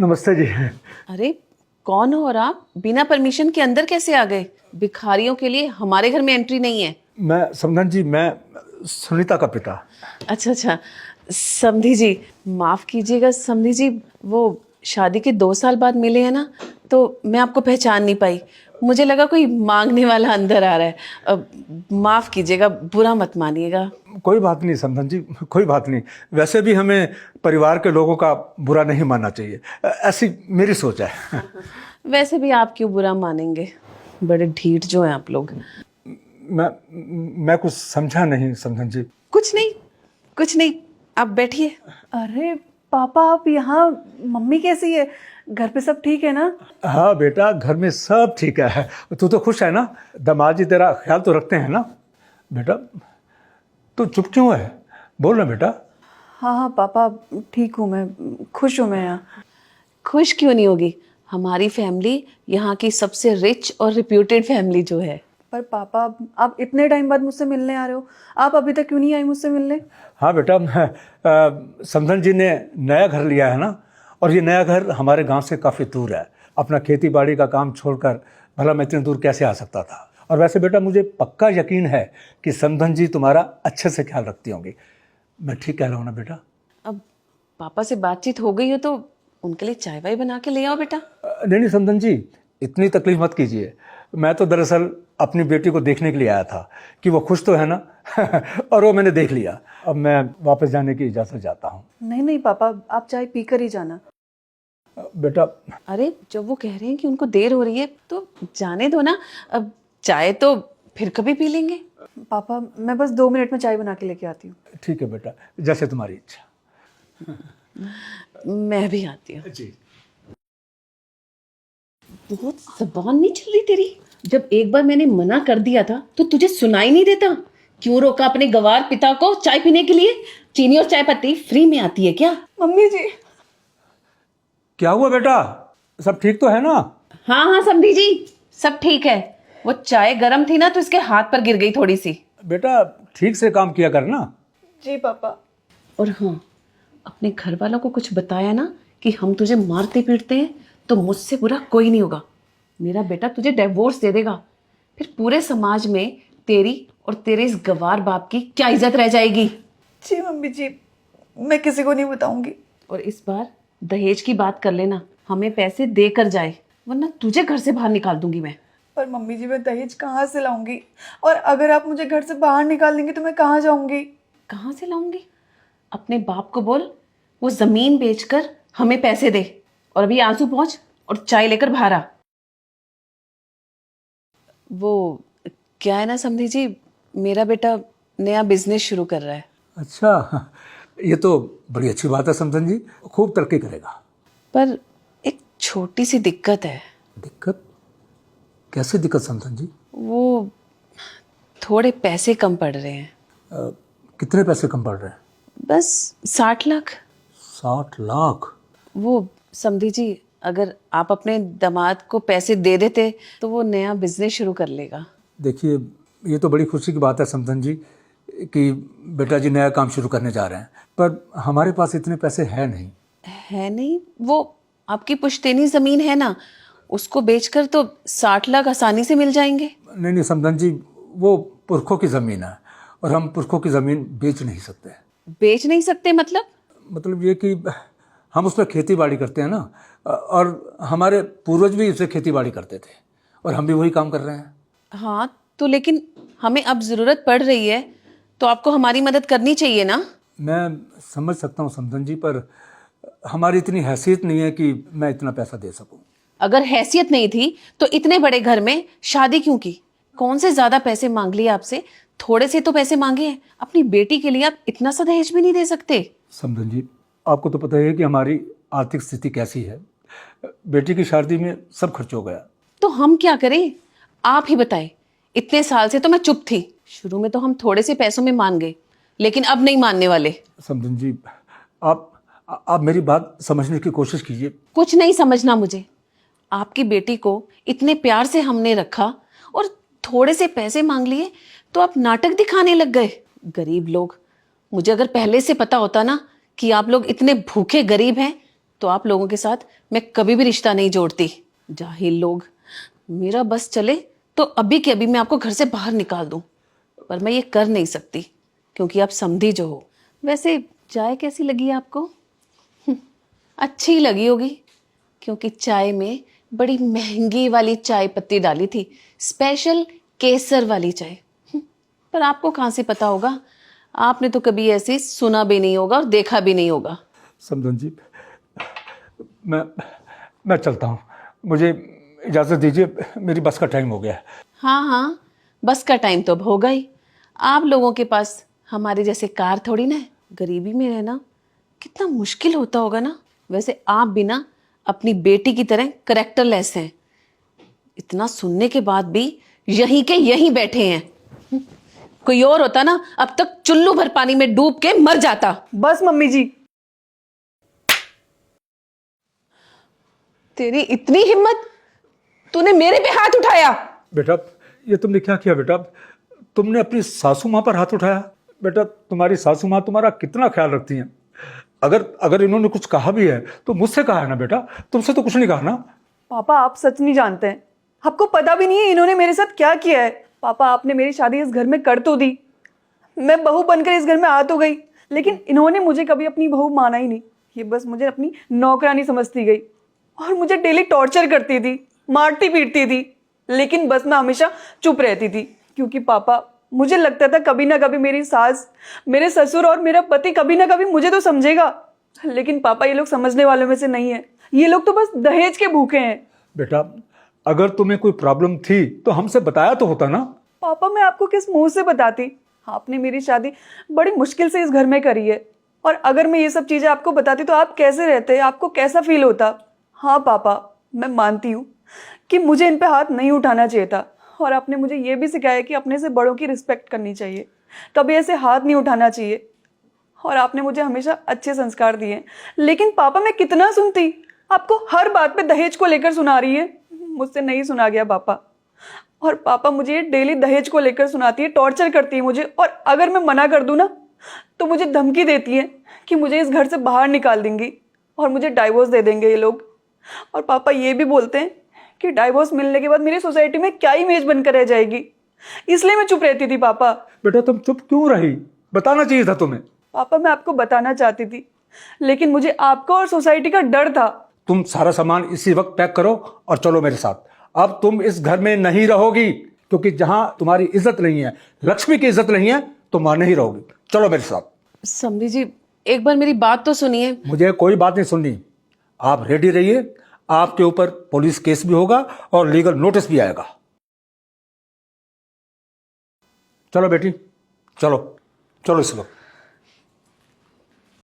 नमस्ते जी। अरे कौन हो और आप बिना परमिशन के अंदर कैसे आ गए? भिखारियों के लिए हमारे घर में एंट्री नहीं है। मैं समधन जी, मैं सुनीता का पिता। अच्छा अच्छा, समधी जी माफ कीजिएगा समधी जी, वो शादी के 2 साल बाद मिले हैं ना, तो मैं आपको पहचान नहीं पाई। मुझे लगा कोई मांगने वाला अंदर आ रहा है। माफ कीजिएगा, बुरा मत मानिएगा। कोई बात नहीं समधन जी, कोई बात नहीं। वैसे भी हमें परिवार के लोगों का बुरा नहीं मानना चाहिए, ऐसी मेरी सोच है। वैसे भी आप क्यों बुरा मानेंगे, बड़े ढीठ जो हैं आप लोग। मैं कुछ समझा नहीं समधन जी। कुछ नहीं कुछ नहीं, आप बैठिए। अरे पापा, आप यहाँ? मम्मी कैसी है? घर पे सब ठीक है ना? हाँ बेटा, घर में सब ठीक है। तू तो खुश है ना? दामाद जी तेरा ख्याल तो रखते हैं ना? बेटा तू चुप क्यों है? बोल ना बेटा। हाँ हाँ पापा, ठीक हूँ मैं, खुश हूँ मैं यहाँ। खुश क्यों नहीं होगी? हमारी फैमिली यहाँ की सबसे रिच और रिप्यूटेड फैमिली जो है। पर पापा, आप इतने टाइम बाद मुझसे मिलने आ रहे हो, आप अभी तक क्यों नहीं आई मुझसे मिलने? हाँ बेटा, समधन जी ने नया घर लिया है ना, और ये नया घर हमारे गांव से काफ़ी दूर है। अपना खेती बाड़ी का काम छोड़कर भला मैं इतनी दूर कैसे आ सकता था? और वैसे बेटा मुझे पक्का यकीन है कि समधन जी तुम्हारा अच्छे से ख्याल रखती होंगी। मैं ठीक कह रहा हूँ ना बेटा? अब पापा से बातचीत हो गई हो तो उनके लिए चाय वाय बना के ले आओ बेटा। नहीं नहीं समधन जी, इतनी तकलीफ मत कीजिए। मैं तो दरअसल अपनी बेटी को देखने के लिए आया था कि वो खुश तो है ना। और वो मैंने देख लिया। अब मैं वापस जाने की इजाज़त चाहता हूँ। नहीं नहीं पापा, आप चाय पी कर ही जाना। बेटा अरे जब वो कह रहे हैं कि उनको देर हो रही है तो जाने दो ना। अब चाय तो फिर कभी पी लेंगे। पापा, मैं बस 2 मिनट में चाय बना के लेके आती हूँ। ठीक है बेटा, जैसे तुम्हारी इच्छा। मैं भी आती हूँ। जी। बहुत जबान नहीं चल रही तेरी। जब एक बार मैंने मना कर दिया था तो तुझे सुनाई नहीं देता? क्यों रोका अपने गवार पिता को चाय पीने के लिए? चीनी और चाय पत्ती फ्री में आती है क्या? मम्मी जी। क्या हुआ बेटा? सब ठीक तो है ना? हाँ हाँ समधी जी, सब ठीक है। वो चाय गर्म थी ना तो इसके हाथ पर गिर गई थोड़ी सी। बेटा ठीक से काम किया कर ना। जी पापा। और हाँ, अपने घर वालों को कुछ बताया ना कि हम तुझे मारते पीटते हैं तो मुझसे बुरा कोई नहीं होगा। मेरा बेटा तुझे डिवोर्स दे देगा, फिर पूरे समाज में तेरी और तेरे इस गवार बाप की क्या इज्जत रह जाएगी? जी मम्मी जी, मैं किसी को नहीं बताऊंगी। और इस बार दहेज की बात कर लेना, हमें पैसे दे कर जाए, वरना तुझे घर से बाहर निकाल दूंगी मैं। पर मम्मी जी, मैं दहेज कहाँ से लाऊंगी? और अगर आप मुझे घर से बाहर निकाल देंगे तो मैं कहाँ जाऊंगी? कहाँ से लाऊंगी? अपने बाप को बोल वो जमीन बेचकर हमें पैसे दे। और अभी आंसू पहुंच और चाय लेकर बाहर आ। वो क्या है ना समधी जी, मेरा बेटा नया बिजनेस शुरू कर रहा है। अच्छा, ये तो बड़ी अच्छी बात है समधन जी, खूब तरक्की करेगा। पर एक छोटी सी दिक्कत है। दिक्कत? कैसी दिक्कत समधन जी? वो थोड़े पैसे कम पड़ रहे हैं। कितने पैसे कम पड़ रहे हैं? बस 60 लाख। 60 लाख? वो समधी जी, अगर आप अपने दामाद को पैसे दे देते तो वो नया बिजनेस शुरू कर लेगा। देखिए, ये तो बड़ी खुशी की बात है समधन जी कि बेटा जी नया काम शुरू करने जा रहे हैं, पर हमारे पास इतने पैसे है नहीं। है नहीं? वो आपकी पुश्तैनी जमीन है ना, उसको बेचकर तो 60 लाख आसानी से मिल जाएंगे। नहीं नहीं समधन जी, वो पुरखों की ज़मीन है और हम पुरखों की ज़मीन बेच नहीं सकते। बेच नहीं सकते मतलब? मतलब ये कि हम उस पर खेती बाड़ी करते हैं ना, और हमारे पूर्वज भी उससे खेती बाड़ी करते थे और हम भी वही काम कर रहे हैं। हाँ तो लेकिन हमें अब ज़रूरत पड़ रही है तो आपको हमारी मदद करनी चाहिए ना। मैं समझ सकता हूँ समधन जी, पर हमारी इतनी हैसियत नहीं है कि मैं इतना पैसा दे सकूँ। अगर हैसियत नहीं थी तो इतने बड़े घर में शादी क्यों की? कौन से ज़्यादा पैसे मांग लिए आपसे? थोड़े से तो पैसे मांगे हैं। अपनी बेटी के लिए आप इतना सा दहेज भी नहीं दे सकते? समधन जी, आपको तो पता ही है कि हमारी आर्थिक स्थिति कैसी है। बेटी की शादी में सब खर्च हो गया। तो हम क्या करें? आप ही बताएं। इतने साल से तो मैं चुप थी। शुरू में तो हम थोड़े से पैसों में मान गए, लेकिन अब नहीं मानने वाले। समधन जी, आप मेरी बात समझने की कोशिश कीजिए। कुछ नहीं समझना मुझे। आपकी बेटी को इतने प्यार से हमने रखा और थोड़े से पैसे मांग लिए तो आप नाटक दिखाने लग गए। गरीब लोग। मुझे अगर पहले से पता होता ना कि आप लोग इतने भूखे गरीब हैं तो आप लोगों के साथ मैं कभी भी रिश्ता नहीं जोड़ती। जाहिल लोग। मेरा बस चले तो अभी के अभी मैं आपको घर से बाहर निकाल दूं, पर मैं ये कर नहीं सकती क्योंकि आप समधी जो हो। वैसे चाय कैसी लगी आपको? अच्छी लगी होगी क्योंकि चाय में बड़ी महंगी वाली चाय पत्ती डाली थी, स्पेशल केसर वाली चाय। पर आपको कहाँ से पता होगा, आपने तो कभी ऐसे सुना भी नहीं होगा और देखा भी नहीं होगा। समधन जी, मैं चलता हूँ, मुझे इजाज़त दीजिए, मेरी बस का टाइम हो गया है। हाँ हाँ, बस का टाइम तो अब होगा ही। आप लोगों के पास हमारे जैसे कार थोड़ी ना है। गरीबी में रहना कितना मुश्किल होता होगा ना। वैसे आप भी ना अपनी बेटी की तरह करेक्टरलेस हैं। इतना सुनने के बाद भी यहीं के यहीं बैठे हैं। कोई और होता ना अब तक चुल्लू भर पानी में डूब के मर जाता। बस मम्मी जी। तेरी इतनी हिम्मत, तूने मेरे पे हाथ उठाया। बेटा, ये तुमने क्या किया बेटा? तुमने अपनी सासू माँ पर हाथ उठाया। बेटा, तुम्हारी सासू माँ तुम्हारा कितना ख्याल रखती हैं। अगर इन्होंने कुछ कहा भी है तो मुझसे कहा है ना बेटा, तुमसे तो कुछ नहीं कहा ना। पापा आप सच नहीं जानते हैं, आपको पता भी नहीं है इन्होंने मेरे साथ क्या किया है। पापा आपने मेरी शादी इस घर में कर तो दी, मैं बहू बनकर इस घर में आ तो गई, लेकिन इन्होंने मुझे कभी अपनी बहू माना ही नहीं। ये बस मुझे अपनी नौकरानी समझती गई और मुझे डेली टॉर्चर करती थी, मारती पीटती थी। लेकिन बस मैं हमेशा चुप रहती थी क्योंकि पापा मुझे लगता था कभी ना कभी मेरी सास, मेरे ससुर और मेरा पति कभी ना कभी मुझे तो समझेगा। लेकिन पापा ये लोग समझने वालों में से नहीं है, ये लोग तो बस दहेज के भूखे हैं। बेटा, अगर तुम्हें कोई प्रॉब्लम थी तो हमसे बताया तो होता ना। पापा मैं आपको किस मुंह से बताती, आपने मेरी शादी बड़ी मुश्किल से इस घर में करी है, और अगर मैं ये सब चीजें आपको बताती तो आप कैसे रहते, आपको कैसा फील होता। हाँ पापा, मैं मानती हूँ कि मुझे इन पे हाथ नहीं उठाना चाहिए था, और आपने मुझे ये भी सिखाया कि अपने से बड़ों की रिस्पेक्ट करनी चाहिए, कभी ऐसे हाथ नहीं उठाना चाहिए, और आपने मुझे हमेशा अच्छे संस्कार दिए। लेकिन पापा मैं कितना सुनती, आपको हर बात पे दहेज को लेकर सुना रही है। मुझसे नहीं सुना गया पापा, और पापा मुझे डेली दहेज को लेकर सुनाती है, टॉर्चर करती है मुझे, और अगर मैं मना कर दूं ना तो मुझे धमकी देती है कि मुझे इस घर से बाहर निकाल देंगी और मुझे डाइवोर्स दे देंगे ये लोग। और पापा ये भी बोलते हैं कि डाइवोर्स मिलने के बाद मेरी सोसाइटी में क्या इमेज बनकर रह जाएगी, इसलिए मैं चुप रहती थी। पापा बेटा, तुम चुप क्यों रही? बताना चाहिए था तुम्हें। पापा मैं आपको बताना चाहती थी, लेकिन मुझे आपका और सोसाइटी का डर था। तुम सारा सामान इसी वक्त पैक करो और चलो मेरे साथ। अब तुम इस घर में नहीं रहोगी, क्योंकि जहां तुम्हारी इज्जत नहीं है, लक्ष्मी की इज्जत नहीं है, तुम वहां नहीं रहोगी। चलो मेरे साथ। समधी जी, एक बार मेरी बात तो सुनिए। मुझे कोई बात नहीं सुननी। आप रेडी रहिए, आपके ऊपर पुलिस केस भी होगा और लीगल नोटिस भी आएगा। चलो बेटी, चलो चलो इस वक्त।